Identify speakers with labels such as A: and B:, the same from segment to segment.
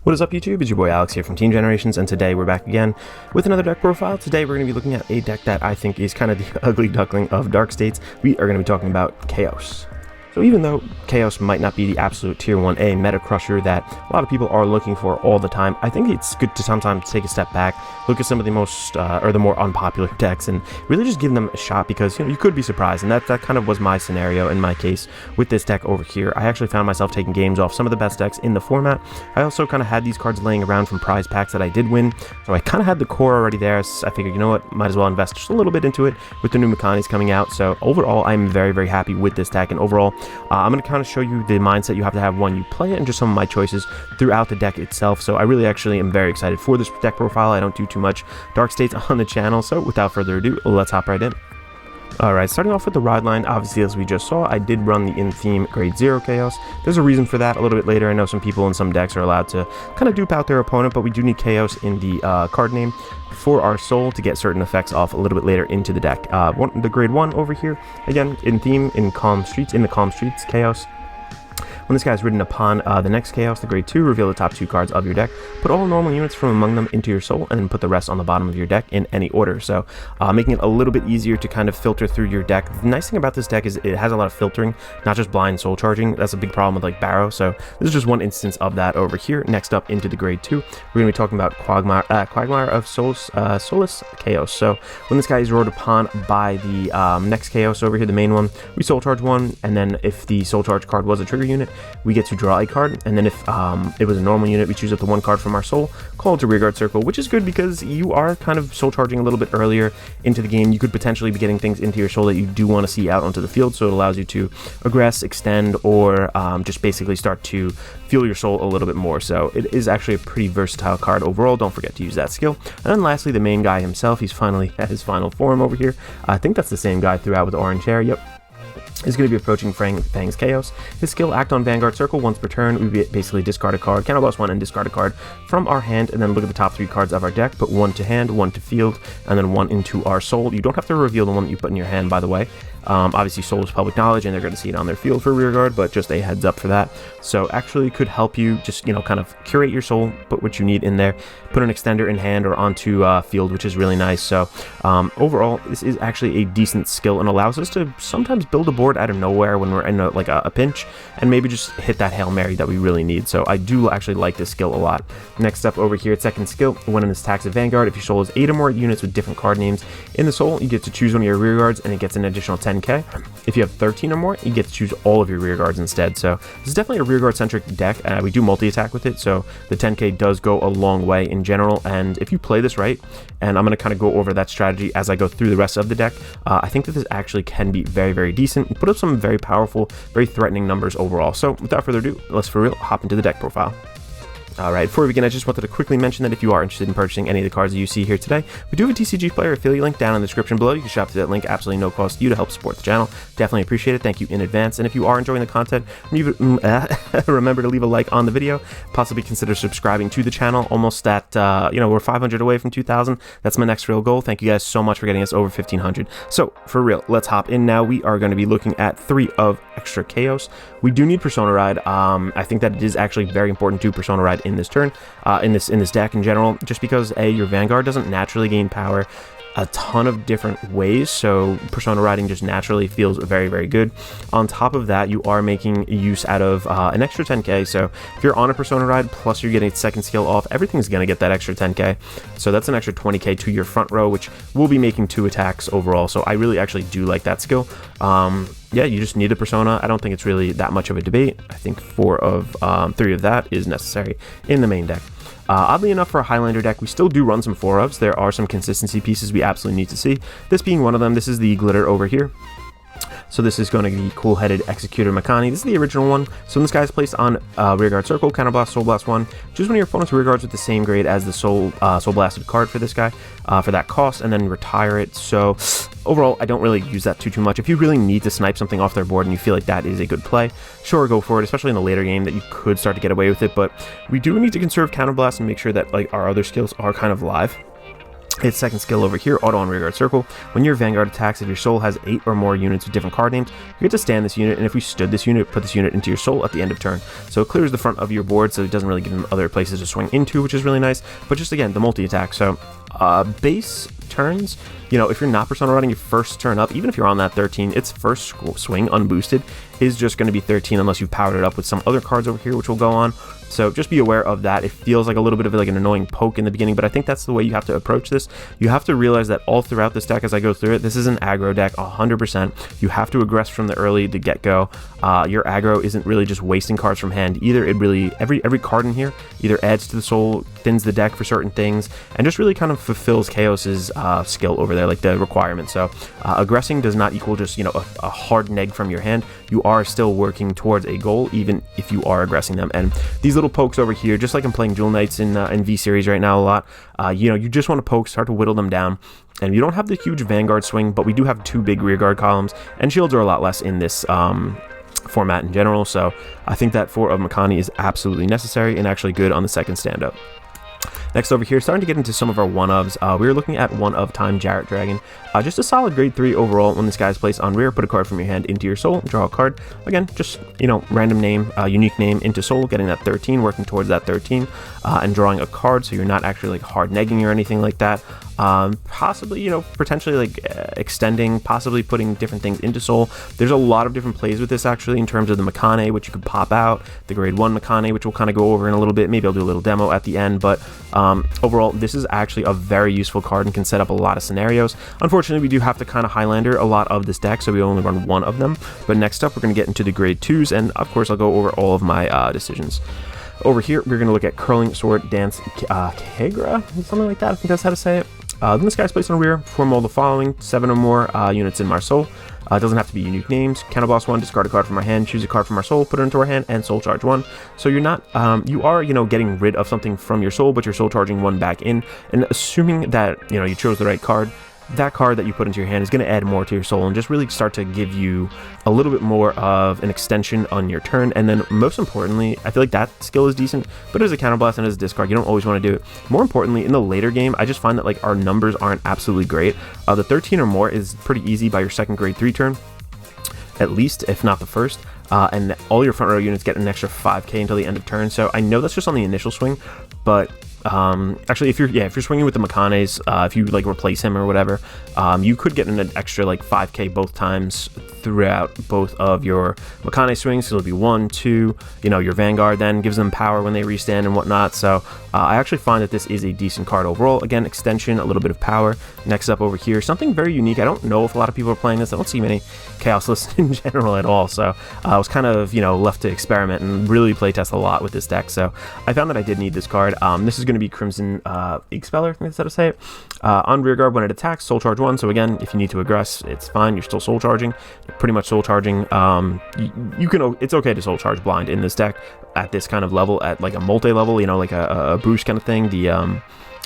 A: What is up, YouTube? It's your boy Alex here from Team Generations, and today we're back again with another deck profile. Today we're going to be looking at a deck that I think is kind of the ugly duckling of Dark States. We are going to be talking about Kheios. So even though Kheios might not be the absolute tier 1A meta crusher that a lot of people are looking for all the time, I think it's good to sometimes take a step back, look at some of the most or the more unpopular decks, and really just give them a shot, because you could be surprised. And that kind of was my scenario in my case with this deck over here. I actually found myself taking games off some of the best decks in the format. I also kind of had these cards laying around from prize packs that I did win, so I kind of had the core already there. So I figured, you know what, might as well invest just a little bit into it with the new Mechanics coming out. So overall, I'm very happy with this deck, and overall I'm going to kind of show you the mindset you have to have when you play it, and just some of my choices throughout the deck itself. So I really actually am very excited for this deck profile. I don't do too much Dark States on the channel, so without further ado, let's hop right in. Alright, starting off with the ride line, obviously as we just saw, I did run the in-theme grade 0 Kheios. There's a reason for that a little bit later. I know some people in some decks are allowed to kind of dupe out their opponent, but we do need Kheios in the card name for our soul to get certain effects off a little bit later into the deck. The grade 1 over here, again, in theme, in the calm streets, Kheios. When this guy is ridden upon the next Kheios, the grade 2, reveal the top 2 cards of your deck. Put all normal units from among them into your soul, and then put the rest on the bottom of your deck in any order. So making it a little bit easier to kind of filter through your deck. The nice thing about this deck is it has a lot of filtering, not just blind soul charging. That's a big problem with like Barrow. So this is just one instance of that over here. Next up into the grade 2, we're going to be talking about Quagmire of Soulless Kheios. So when this guy is rolled upon by the next Kheios over here, the main one, we soul charge 1, and then if the soul charge card was a trigger unit, we get to draw a card, and then if it was a normal unit, we choose up the 1 card from our soul, call it to rearguard circle, which is good because you are kind of soul charging a little bit earlier into the game. You could potentially be getting things into your soul that you do want to see out onto the field, so it allows you to aggress, extend, or just basically start to fuel your soul a little bit more. So it is actually a pretty versatile card overall. Don't forget to use that skill. And then lastly, the main guy himself, he's finally at his final form over here. I think that's the same guy throughout with the orange hair. Yep. Is going to be approaching Fang's Kheios. His skill, act on Vanguard Circle. Once per turn, we basically discard a card, counterblast 1, and discard a card from our hand, and then look at the top 3 cards of our deck, put 1 to hand, 1 to field, and then 1 into our soul. You don't have to reveal the one that you put in your hand, by the way. Obviously, soul is public knowledge, and they're going to see it on their field for rearguard, but just a heads up for that. So actually could help you just, kind of curate your soul, put what you need in there, put an extender in hand or onto field, which is really nice. So overall, this is actually a decent skill and allows us to sometimes build a board out of nowhere when we're in a pinch, and maybe just hit that Hail Mary that we really need. So I do actually like this skill a lot. Next up over here, second skill, when in this attacks of Vanguard, if your soul is 8 or more units with different card names in the soul, you get to choose one of your rear guards, and it gets an additional 10k. If you have 13 or more, you get to choose all of your rear guards instead. So this is definitely a rear guard centric deck. We do multi-attack with it, so the 10k does go a long way in general. And if you play this right, and I'm going to kind of go over that strategy as I go through the rest of the deck, I think that this actually can be very decent and put up some very powerful, very threatening numbers overall. So without further ado, let's for real hop into the deck profile. Alright, before we begin, I just wanted to quickly mention that if you are interested in purchasing any of the cards that you see here today, we do have a TCG player affiliate link down in the description below. You can shop through that link, absolutely no cost to you, to help support the channel. Definitely appreciate it. Thank you in advance. And if you are enjoying the content, remember to leave a like on the video, possibly consider subscribing to the channel. Almost at, we're 500 away from 2,000. That's my next real goal. Thank you guys so much for getting us over 1,500. So, for real, let's hop in now. We are going to be looking at 3 of extra Kheios. We do need Persona Ride. I think that it is actually very important to Persona Ride in this turn, in this deck in general, just because your Vanguard doesn't naturally gain power a ton of different ways, so Persona Riding just naturally feels very good. On top of that, you are making use out of an extra 10k, so if you're on a Persona Ride plus you're getting its second skill off, everything's going to get that extra 10k, so that's an extra 20k to your front row, which will be making 2 attacks overall. So I really actually do like that skill. Yeah, you just need a Persona. I don't think it's really that much of a debate. I think 3 of that is necessary in the main deck. Oddly enough, for a Highlander deck, we still do run some 4-ofs. There are some consistency pieces we absolutely need to see. This being one of them. This is the Glitter over here. So this is going to be Cool-Headed Executor Makani. This is the original one. So when this guy is placed on Rearguard Circle, Counterblast, Soul Blast 1, choose one of your opponent's rear guards with the same grade as the Soul Blasted card for this guy, for that cost, and then retire it. So overall, I don't really use that too much. If you really need to snipe something off their board and you feel like that is a good play, sure, go for it, especially in the later game that you could start to get away with it. But we do need to conserve Counterblast and make sure that like our other skills are kind of live. Its second skill over here, auto on rearguard circle. When your Vanguard attacks, if your soul has 8 or more units with different card names, you get to stand this unit, and if we stood this unit, put this unit into your soul at the end of turn. So it clears the front of your board, so it doesn't really give them other places to swing into, which is really nice. But just again, the multi-attack. So base turns, you know, if you're not Persona running your first turn up, even if you're on that 13, its first swing unboosted is just going to be 13 unless you've powered it up with some other cards over here, which will go on. So just be aware of that. It feels like a little bit of like an annoying poke in the beginning, but I think that's the way you have to approach this. You have to realize that all throughout this deck, as I go through it, this is an aggro deck 100%. You have to aggress from the early to get-go. Your aggro isn't really just wasting cards from hand either. It really, every card in here either adds to the soul, thins the deck for certain things, and just really kind of fulfills Kheios's skill over there, like the requirement. So aggressing does not equal just, you know, a hard neg from your hand. You are still working towards a goal, even if you are aggressing them. And these little pokes over here, just like I'm playing Jewel Knights in V series right now a lot, you know, you just want to poke, start to whittle them down. And you don't have the huge Vanguard swing, but we do have 2 big rearguard columns, and shields are a lot less in this format in general. So I think that 4 of Makani is absolutely necessary and actually good on the second stand-up. Next over here, starting to get into some of our one-ofs. We were looking at one of Time Jarrett Dragon. Just a solid grade 3 overall. When this guy is placed on rear, put a card from your hand into your soul, draw a card. Again, just, you know, random name, unique name into soul, getting that 13, working towards that 13, and drawing a card, so you're not actually like hard negging or anything like that. Possibly, you know, potentially like extending, possibly putting different things into soul. There's a lot of different plays with this actually, in terms of the Makane, which you could pop out, the grade 1 Makane, which we'll kind of go over in a little bit. Maybe I'll do a little demo at the end, but overall, this is actually a very useful card and can set up a lot of scenarios. Unfortunately, we do have to kind of Highlander a lot of this deck, so we only run 1 of them. But next up, we're going to get into the grade 2s, and of course, I'll go over all of my decisions. Over here, we're going to look at Curling Sword Dance Kegra, something like that. I think that's how to say it. Then this guy's placed on rear, perform all the following: 7 or more units in my soul. It doesn't have to be unique names. Counterblast 1, discard a card from our hand, choose a card from our soul, put it into our hand, and soul charge 1. So you're not, you are, you know, getting rid of something from your soul, but you're soul charging 1 back in. And assuming that, you know, you chose the right card, that card that you put into your hand is going to add more to your soul and just really start to give you a little bit more of an extension on your turn. And then most importantly, I feel like that skill is decent, but as a counterblast and as a discard, you don't always want to do it. More importantly, in the later game, I just find that like our numbers aren't absolutely great. The 13 or more is pretty easy by your second grade 3 turn, at least, if not the first. And all your front row units get an extra 5k until the end of turn. So I know that's just on the initial swing, but actually, if you're swinging with the Makanes, if you like replace him or whatever, you could get an extra like 5k both times throughout both of your Makane swings. So it'll be 1, 2, you know, your Vanguard then gives them power when they restand and whatnot. So I actually find that this is a decent card overall. Again, extension, a little bit of power. Next up over here, something very unique. I don't know if a lot of people are playing this. I don't see many Kheios lists in general at all. So I was kind of, you know, left to experiment and really playtest a lot with this deck. So I found that I did need this card. This is going to be Crimson Expeller, I think that's how to say it. On rearguard, when it attacks, soul charge 1. So again, if you need to aggress, it's fine. You're still soul charging. You're pretty much soul charging. You can. It's okay to soul charge blind in this deck at this kind of level, at like a multi-level, you know, like a boost kind of thing. The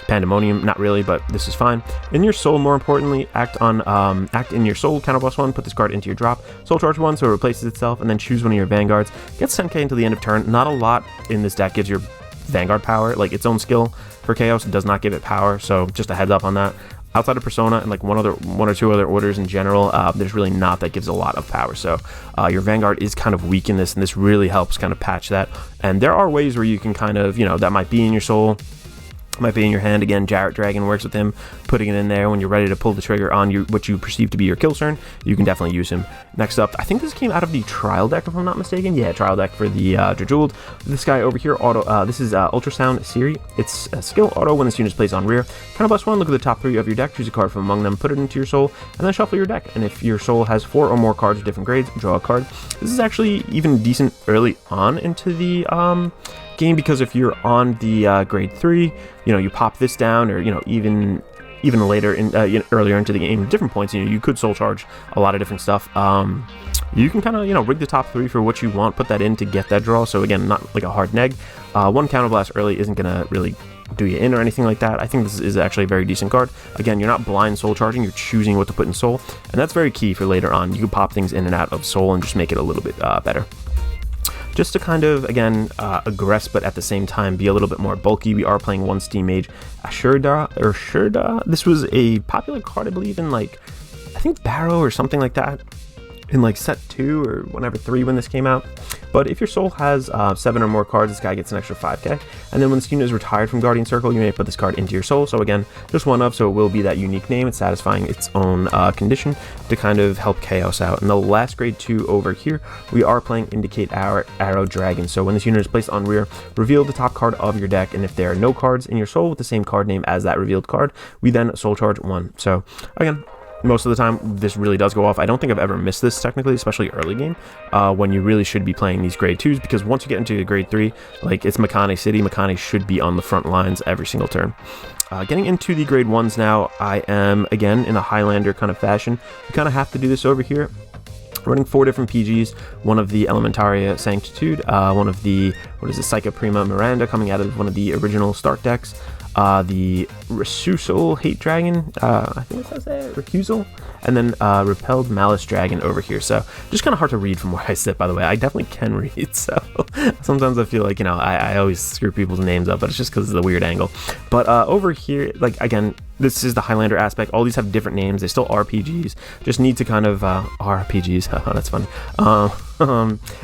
A: Pandemonium, not really, but this is fine. In your soul, more importantly, act in your soul, counterblast 1, put this card into your drop, soul charge 1, so it replaces itself, and then choose one of your Vanguards. Gets 10k until the end of turn. Not a lot in this deck gives your Vanguard power, like its own skill for Kheios. It does not give it power, so just a heads up on that. Outside of Persona and like one or two other orders in general, there's really not that gives a lot of power. So your Vanguard is kind of weak in this, and this really helps kind of patch that. And there are ways where you can kind of, you know, that might be in your soul, might be in your hand. Again, Jarrett Dragon works with him, putting it in there when you're ready to pull the trigger on what you perceive to be your kill turn. You can definitely use him. Next up, I think this came out of the trial deck, if I'm not mistaken. Yeah, trial deck for the Jejuled. This guy over here, auto. This is Ultrasound Siri. It's a skill auto when this unit is placed on rear. Counterblast 1, look at the top 3 of your deck, choose a card from among them, put it into your soul, and then shuffle your deck. And if your soul has 4 or more cards of different grades, draw a card. This is actually even decent early on into the game, because if you're on the grade 3, you know, you pop this down, or, you know, even later in earlier into the game, different points, you know, you could soul charge a lot of different stuff. You can kind of, you know, rig the top 3 for what you want, put that in to get that draw. So again, not like a hard neg. One counterblast early isn't gonna really do you in or anything like that. I think this is actually a very decent card. Again, you're not blind soul charging, you're choosing what to put in soul, and that's very key for later on. You can pop things in and out of soul and just make it a little bit better. just to kind of, again, aggress, but at the same time be a little bit more bulky. We are playing one Steam Mage, Shurda. This was a popular card, I believe, in like, I think Barrow or something like that, in like set 2 or whenever 3 when this came out. But if your soul has 7 or more cards, this guy gets an extra 5k. And then when this unit is retired from Guardian Circle, you may put this card into your soul. So again, just one of, so it will be that unique name. It's satisfying its own condition to kind of help Kheios out. And the last grade 2 over here, we are playing Indicate Our Arrow Dragon. So when this unit is placed on rear, reveal the top card of your deck. And if there are no cards in your soul with the same card name as that revealed card, we then soul charge 1. So again, most of the time this really does go off. I don't think I've ever missed this technically, especially early game, when you really should be playing these grade 2s, because once you get into the grade 3, like it's Makane City, Makane should be on the front lines every single turn. Getting into the grade 1s now, I am again in a Highlander kind of fashion. You kind of have to do this over here. Running 4 different PGs, one of the Elementaria Sanctitude, one of the, Psycha Prima Miranda coming out of one of the original start decks, the Recusal Hate Dragon, I think it says that, Recusal, and then Repelled Malice Dragon over here. So just kind of hard to read from where I sit, by the way. I definitely can read, so sometimes I feel like, you know, I always screw people's names up, but it's just because of the weird angle. But over here, like, again, this is the Highlander aspect. All these have different names. They still are RPGs. Just need to kind of RPGs. That's funny.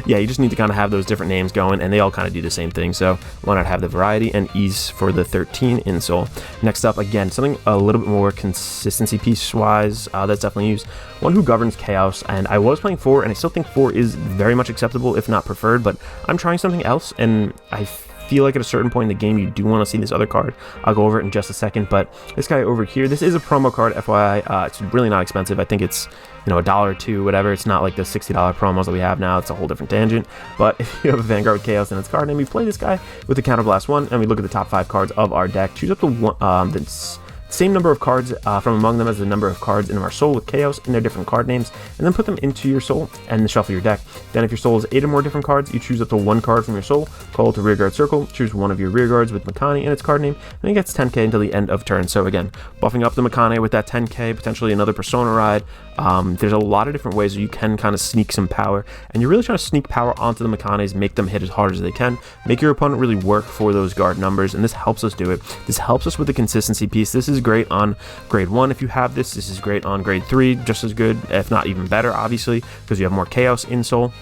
A: Yeah, you just need to kind of have those different names going, and they all kind of do the same thing. So why not have the variety and ease for the 13 in Soul? Next up, again, something a little bit more consistency piece-wise. That's definitely used. One who governs Kheios, and I was playing 4, and I still think 4 is very much acceptable, if not preferred. But I'm trying something else, and I feel like at a certain point in the game you do want to see this other card. I'll go over it in just a second, but this guy over here, this is a promo card, FYI. It's really not expensive. I think it's, you know, $1 or $2, whatever. It's not like the $60 promos that we have now. It's a whole different tangent. But if you have a Vanguard with Kheios in its card name, we play this guy with the Counterblast 1, and we look at the top 5 cards of our deck. Choose up to one, the same number of cards from among them as the number of cards in our soul with Kheios in their different card names, and then put them into your soul and shuffle your deck. Then if your soul is 8 or more different cards, you choose up to 1 card from your soul, call it to rearguard circle, choose one of your rearguards with Makane in its card name, and it gets 10k until the end of turn. So again, buffing up the Makane with that 10k, potentially another Persona ride. There's a lot of different ways that you can kind of sneak some power, and you're really trying to sneak power onto the Makanes, make them hit as hard as they can, make your opponent really work for those guard numbers, and this helps us do it. This helps us with the consistency piece. This is great on grade 1 if you have this. This is great on grade 3, just as good, if not even better, obviously, because you have more Kheios in soul.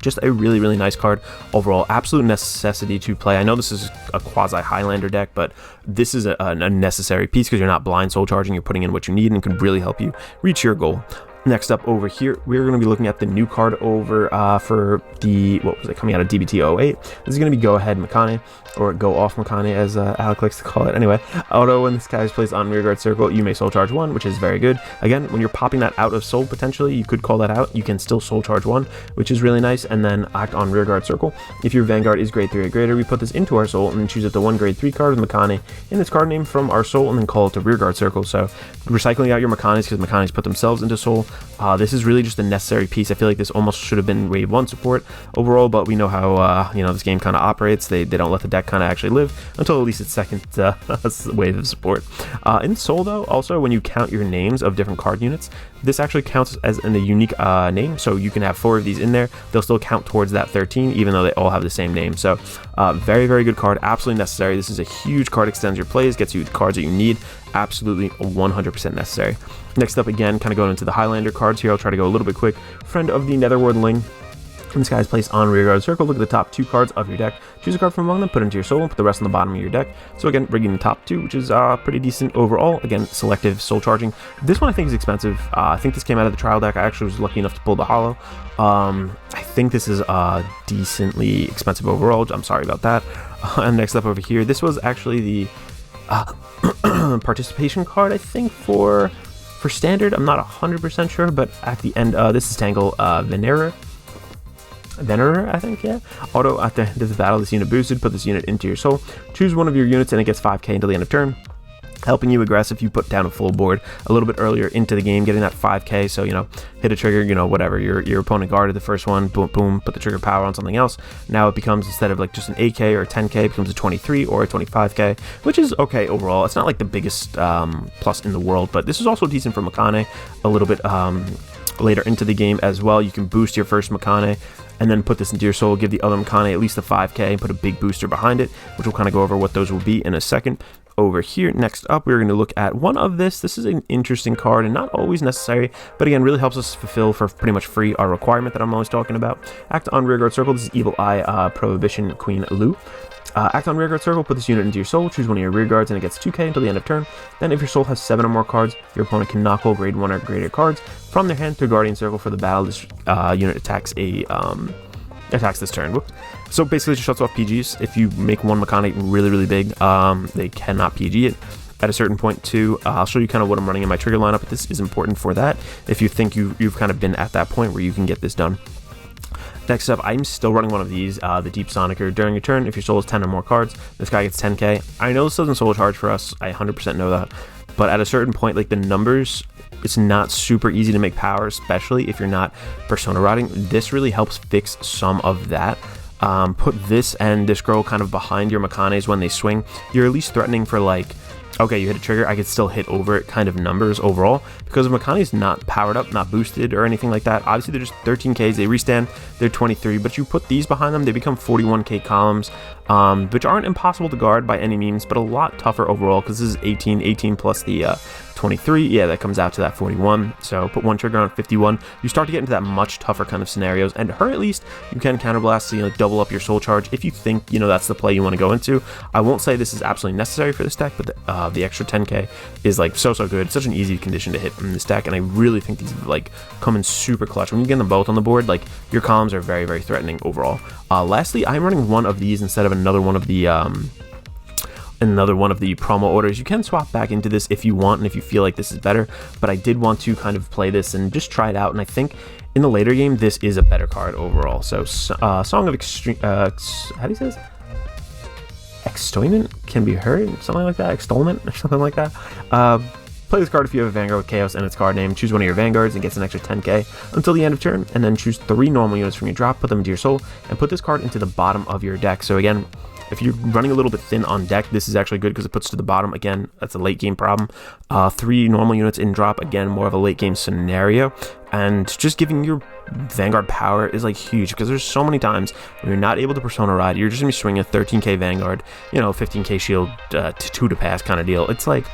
A: Just a really, really nice card overall. Absolute necessity to play. I know this is a quasi Highlander deck, but this is a necessary piece because you're not blind soul charging. You're putting in what you need and can really help you reach your goal. Next up over here, we're going to be looking at the new card over for the, what was it, coming out of DBT-08. This is going to be Go Ahead Makane, or Go Off Makane as Alec likes to call it. Anyway, auto, when this guy is placed on rearguard circle, you may soul charge 1, which is very good. Again, when you're popping that out of soul, potentially, you could call that out. You can still soul charge 1, which is really nice, and then act on rearguard circle. If your Vanguard is grade 3 or greater, we put this into our soul and then choose it to 1 grade 3 card with Makane in its card name from our soul, and then call it to rearguard circle. So recycling out your Makanes, because Makanes put themselves into soul. This is really just a necessary piece. I feel like this almost should have been wave 1 support overall, but we know how you know, this game kind of operates. They don't let the deck kind of actually live until at least its second wave of support. In soul though, also when you count your names of different card units, this actually counts as a unique name, so you can have 4 of these in there. They'll still count towards that 13 even though they all have the same name. So very, very good card, absolutely necessary. This is a huge card, extends your plays, gets you the cards that you need. Absolutely 100% necessary. Next up, again, kind of going into the Highlander cards here. I'll try to go a little bit quick. Friend of the Netherworldling. This guy is placed on rearguard circle. Look at the top 2 cards of your deck. Choose a card from among them, put it into your soul, and put the rest on the bottom of your deck. So again, bringing the top 2, which is pretty decent overall. Again, selective soul charging. This one I think is expensive. I think this came out of the trial deck. I actually was lucky enough to pull the holo. I think this is decently expensive overall. I'm sorry about that. And next up over here, this was actually the participation card, I think, for standard. I'm not 100% sure, but at the end, this is Tangle Venerer, I think, yeah. Auto, at the end of the battle, this unit boosted, put this unit into your soul. Choose one of your units, and it gets 5k until the end of turn. Helping you aggress if you put down a full board a little bit earlier into the game, getting that 5k, so, you know, hit a trigger, you know, whatever, your opponent guarded the first one, boom, boom, put the trigger power on something else. Now it becomes, instead of like just an 8k or a 10k, it becomes a 23 or a 25k, which is okay overall. It's not like the biggest plus in the world, but this is also decent for Makane a little bit later into the game as well. You can boost your first Makane, and then put this into your soul, give the other Makane at least a 5k, and put a big booster behind it, which we'll kind of go over what those will be in a second. Over here, next up, we're going to look at one of this. This is an interesting card and not always necessary, but again, really helps us fulfill for pretty much free our requirement that I'm always talking about. Act on Rearguard Circle. This is Evil Eye Prohibition Queen Lu. Act on Rearguard Circle, put this unit into your soul, choose one of your rearguards, and it gets 2k until the end of turn. Then if your soul has 7 or more cards, your opponent can knock all grade 1 or greater cards from their hand to Guardian Circle for the battle. This unit attacks this turn. Whoops. So basically it just shuts off PGs. If you make one Makane really big, they cannot PG it. At a certain point too, I'll show you kind of what I'm running in my trigger lineup, but this is important for that if you think you've kind of been at that point where you can get this done. Next up, I'm still running one of these, the Deep Sonicer. During your turn, if your soul has 10 or more cards, this guy gets 10k. I know this doesn't soul charge for us, I 100% know that, but at a certain point, like the numbers, it's not super easy to make power, especially if you're not persona rotting. This really helps fix some of that. Put this and this girl kind of behind your Makanes when they swing. You're at least threatening for like, okay, you hit a trigger, I could still hit over it kind of numbers overall, because Makane's not powered up, not boosted or anything like that. Obviously, they're just 13Ks, they restand, they're 23, but you put these behind them, they become 41K columns, which aren't impossible to guard by any means, but a lot tougher overall, because this is 18 plus the 23, yeah, that comes out to that 41, so put one trigger on 51, you start to get into that much tougher kind of scenarios, and her at least, you can counterblast, so, you know, double up your soul charge if you think, you know, that's the play you want to go into. I won't say this is absolutely necessary for this deck, but the extra 10k is like so good. It's such an easy condition to hit in this deck, and I really think these like come in super clutch. When you get them both on the board, like your columns are very threatening overall. Lastly, I'm running one of these instead of another one of the promo orders. You can swap back into this if you want and if you feel like this is better, but I did want to kind of play this and just try it out, and I think in the later game this is a better card overall. So Song of Extreme, how do you say this? Extollment can be heard, something like that, extolment or something like that. Play this card if you have a Vanguard with Kheios and its card name. Choose one of your Vanguards and gets an extra 10k until the end of turn, and then choose 3 normal units from your drop, put them into your soul, and put this card into the bottom of your deck. So again, if you're running a little bit thin on deck, this is actually good because it puts to the bottom. Again, that's a late game problem. 3 normal units in drop, again, more of a late game scenario. And just giving your Vanguard power is like huge, because there's so many times when you're not able to persona ride, you're just gonna be swinging a 13k Vanguard, you know, 15k shield, 2 to pass kind of deal. It's like,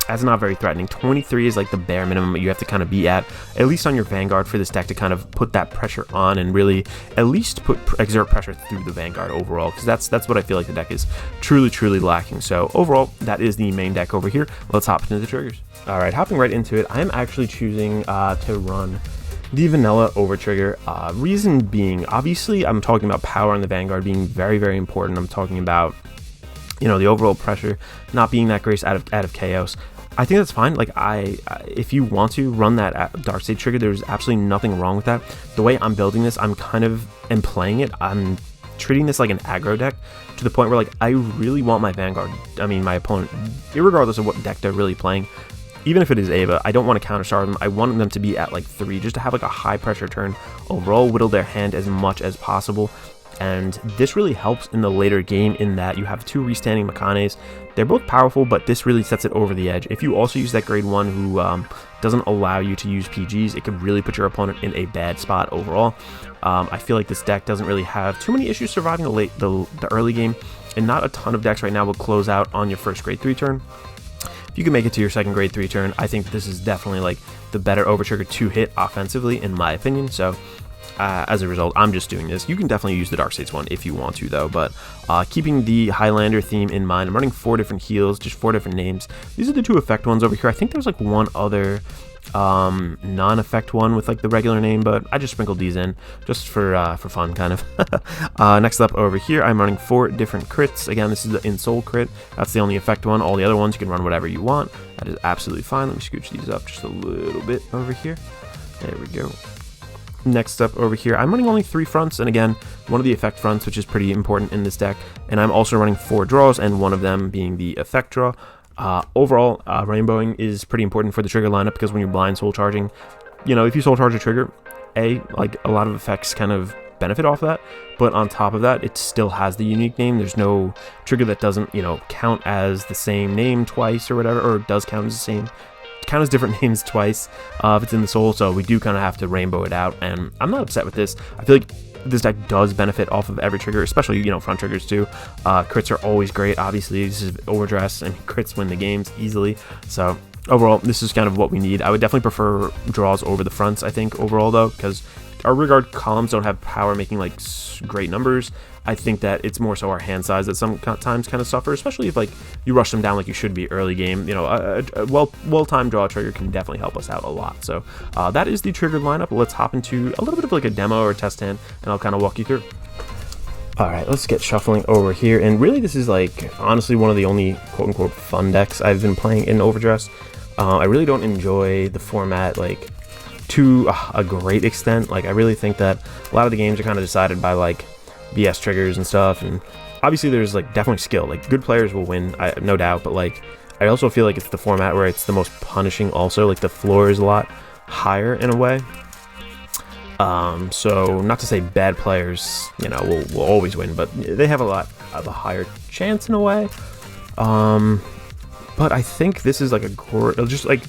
A: that's not very threatening. 23 is like the bare minimum you have to kind of be at least on your Vanguard for this deck to kind of put that pressure on and really at least exert pressure through the Vanguard overall, because that's what I feel like the deck is truly lacking. So overall, that is the main deck over here. Let's hop into the triggers. All right, hopping right into it, I'm actually choosing to run the vanilla over trigger. Reason being, obviously I'm talking about power on the Vanguard being very important. I'm talking about, you know, the overall pressure not being that great out of Kheios. I think that's fine. Like, if you want to run that Dark State trigger, there's absolutely nothing wrong with that. The way I'm building this, I'm kind of playing it. I'm treating this like an aggro deck to the point where, like, I really want my Vanguard, I mean my opponent, irregardless of what deck they're really playing, even if it is Ava, I don't want to counterstar them. I want them to be at like 3, just to have like a high pressure turn overall, whittle their hand as much as possible. And this really helps in the later game in that you have 2 restanding Makanes. They're both powerful, but this really sets it over the edge. If you also use that grade 1 who doesn't allow you to use PGs, it could really put your opponent in a bad spot overall. I feel like this deck doesn't really have too many issues surviving the early game, and not a ton of decks right now will close out on your first grade 3 turn. If you can make it to your second grade 3 turn, I think this is definitely like the better overtrigger to hit offensively, in my opinion. So as a result, I'm just doing this. You can definitely use the Dark States one if you want to, though, but keeping the Highlander theme in mind, I'm running 4 different heals, just 4 different names. These are the 2 effect ones over here. I think there's like one other non-effect one with like the regular name, but I just sprinkled these in just for fun, kind of. Next up over here, I'm running 4 different crits. Again, this is the In Soul crit. That's the only effect one. All the other ones you can run whatever you want. That is absolutely fine. Let me scooch these up just a little bit over here. There we go. Next up over here, I'm running only 3 fronts, and again, one of the effect fronts, which is pretty important in this deck, and I'm also running 4 draws, and one of them being the effect draw. Overall, rainbowing is pretty important for the trigger lineup, because when you're blind soul charging, you know, if you soul charge a trigger, like a lot of effects kind of benefit off that, but on top of that, it still has the unique name. There's no trigger that doesn't, you know, count as the same name twice or whatever, or does count as the same, count as different names twice if it's in the soul. So we do kind of have to rainbow it out, and I'm not upset with this. I feel like this deck does benefit off of every trigger, especially, you know, front triggers too. Crits are always great. Obviously, this is Overdress, and crits win the games easily. So overall, this is kind of what we need. I would definitely prefer draws over the fronts, I think, overall, though, because our rear guard columns don't have power making, like, great numbers. I think that it's more so our hand size that sometimes kind of suffer, especially if, like, you rush them down like you should be early game. You know, a well-timed draw trigger can definitely help us out a lot. So that is the triggered lineup. Let's hop into a little bit of, like, a demo or a test hand, and I'll kind of walk you through. Alright, let's get shuffling over here, and really this is, like, honestly one of the only quote-unquote fun decks I've been playing in Overdress. I really don't enjoy the format, like, to a great extent. Like, I really think that a lot of the games are kind of decided by, like, BS triggers and stuff, and obviously there's, like, definitely skill. Like, good players will win, no doubt, but, like, I also feel like it's the format where it's the most punishing also. Like, the floor is a lot higher in a way. So not to say bad players, you know, will always win, but they have a lot of a higher chance in a way. But I think this is like just like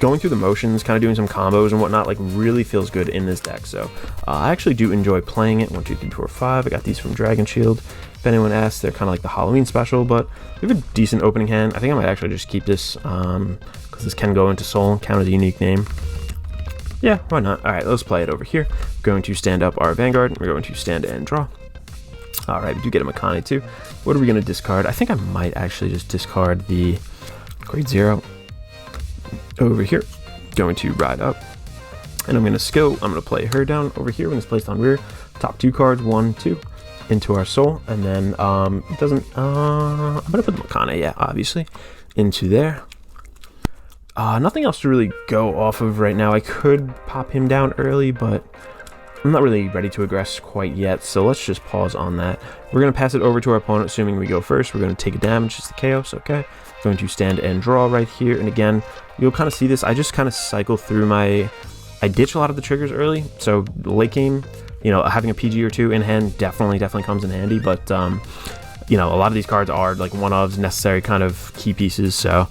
A: going through the motions, kind of doing some combos and whatnot, like really feels good in this deck. So I actually do enjoy playing it. 1, 2, 3, 4, 5. I got these from Dragon Shield. If anyone asks, they're kind of like the Halloween special, but we have a decent opening hand. I think I might actually just keep this because this can go into Soul, count as a unique name. Yeah, why not? All right, let's play it over here. We're going to stand up our Vanguard. We're going to stand and draw. All right, we do get a Makani too. What are we going to discard? I think I might actually just discard the Grade 0 over here. Going to ride up. And I'm going to skill. I'm going to play her down over here when it's placed on rear. Top 2 cards, 1, 2, into our Soul. And then it doesn't... I'm going to put the Makani, yeah, obviously, into there. Nothing else to really go off of right now. I could pop him down early, but I'm not really ready to aggress quite yet, so let's just pause on that. We're going to pass it over to our opponent, assuming we go first. We're going to take a damage, just the Kheios, okay? Going to stand and draw right here, and again, you'll kind of see this. I just kind of cycle through my... I ditch a lot of the triggers early, so late game, you know, having a PG or 2 in hand definitely comes in handy, but... you know, a lot of these cards are like one-ofs, necessary kind of key pieces, so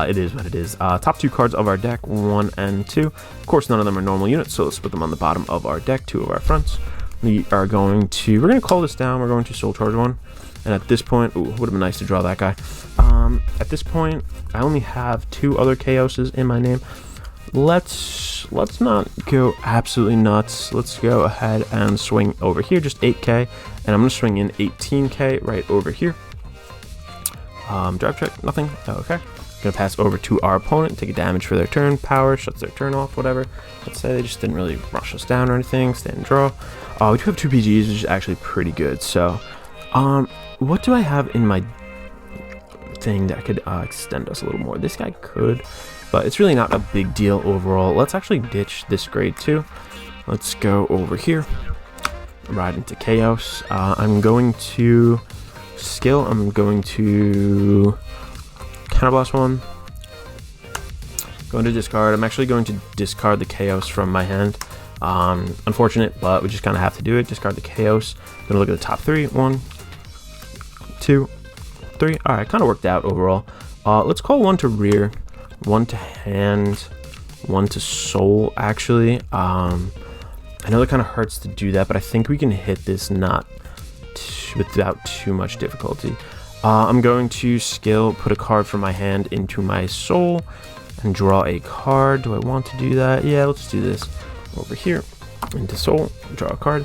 A: it is what it is. Top 2 cards of our deck, 1 and 2. Of course, none of them are normal units, so let's put them on the bottom of our deck, 2 of our fronts. We're going to call this down. We're going to Soul Charge 1. And at this point, ooh, would have been nice to draw that guy. At this point, I only have 2 other Kheioses in my name. Let's not go absolutely nuts. Let's go ahead and swing over here, just 8k, and I'm gonna swing in 18k right over here. Drive check, nothing. Okay, gonna pass over to our opponent, take a damage for their turn, power, shuts their turn off, whatever. Let's say they just didn't really rush us down or anything. Stand and draw. We do have 2 PGs, which is actually pretty good. So, what do I have in my thing that could extend us a little more? This guy could, but it's really not a big deal overall. Let's actually ditch this grade 2. Let's go over here, ride into Kheios. I'm going to skill. I'm going to counterblast 1. Going to discard. I'm actually going to discard the Kheios from my hand. Unfortunate, but we just kind of have to do it. Discard the Kheios. Gonna look at the top 3. 1, 2, 3. All right, kind of worked out overall. Let's call 1 to rear, 1 to hand, 1 to soul. Actually, I know that kind of hurts to do that, but I think we can hit this without too much difficulty. I'm going to skill, put a card from my hand into my soul, and draw a card. Do I want to do that? Yeah, let's do this. Over here, into soul, draw a card.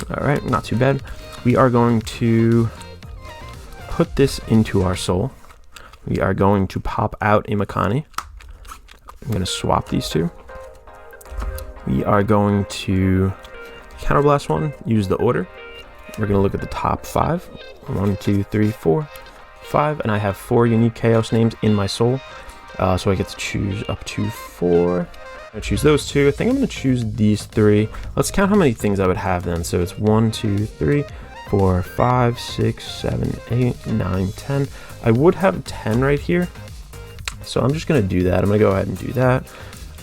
A: All right, not too bad. We are going to put this into our soul. We are going to pop out a Makani. I'm going to swap these 2. We are going to counterblast 1, use the order. We're going to look at the top 5. 1, 2, 3, 4, 5. And I have 4 unique Kheios names in my soul. So I get to choose up to 4. I'm going to choose those 2. I think I'm going to choose these 3. Let's count how many things I would have then. So it's 1, 2, 3, 4, 5, 6, 7, 8, 9, 10. I would have 10 right here. So I'm just going to do that. I'm going to go ahead and do that.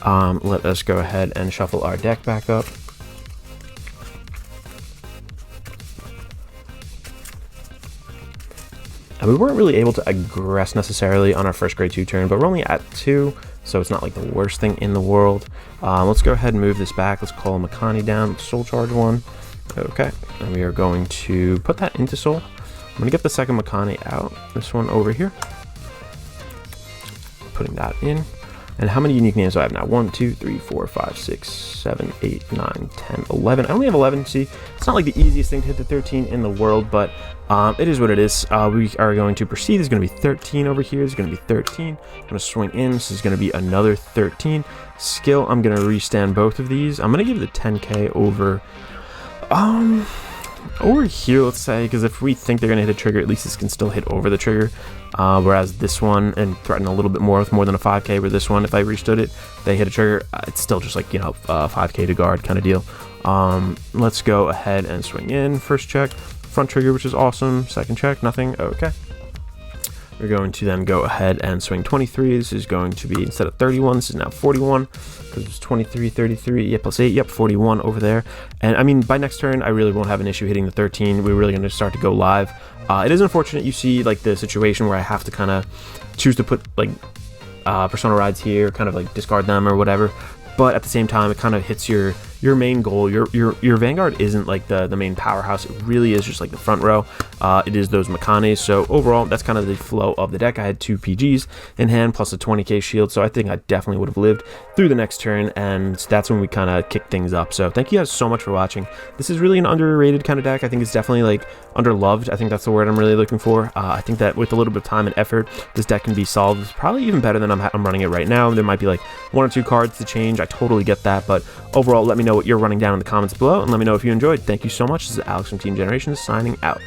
A: Let us go ahead and shuffle our deck back up. And we weren't really able to aggress necessarily on our first grade 2 turn, but we're only at 2, so it's not like the worst thing in the world. Let's go ahead and move this back. Let's call Makani down, Soul Charge 1, Okay, and we are going to put that into soul. I'm going to get the second Makane out, this one over here. Putting that in. And how many unique names do I have now? 1, 2, 3, 4, 5, 6, 7, 8, 9, 10, 11. I only have 11. See, it's not like the easiest thing to hit the 13 in the world, but it is what it is. We are going to proceed. There's going to be 13 over here. There's going to be 13. I'm going to swing in. This is going to be another 13. Skill, I'm going to restand both of these. I'm going to give the 10k over here, let's say, because if we think they're going to hit a trigger, at least this can still hit over the trigger. Whereas this one, and threaten a little bit more with more than a 5k, where this one, if I restood it, they hit a trigger, it's still just like, 5k to guard kind of deal. Let's go ahead and swing in. First check, front trigger, which is awesome. Second check, nothing. Okay. We're going to then go ahead and swing 23. This is going to be, instead of 31, this is now 41, because it's 23, 33, yeah, plus 8, yep, 41 over there. And I mean, by next turn, I really won't have an issue hitting the 13. We're really going to start to go live. It is unfortunate you see like the situation where I have to kind of choose to put like persona rides here, kind of like discard them or whatever. But at the same time, it kind of hits your main goal. Your Vanguard isn't like the main powerhouse. It really is just like the front row. It is those Makanes. So overall, that's kind of the flow of the deck. I had 2 PGs in hand plus a 20k shield. So I think I definitely would have lived through the next turn. And that's when we kind of kick things up. So thank you guys so much for watching. This is really an underrated kind of deck. I think it's definitely like underloved. I think that's the word I'm really looking for. I think that with a little bit of time and effort, this deck can be solved probably even better than I'm running it right now. There might be like 1 or 2 cards to change. I totally get that. But overall, let me know what you're running down in the comments below, and let me know if you enjoyed. Thank you so much. This is Alex from Team Generations signing out.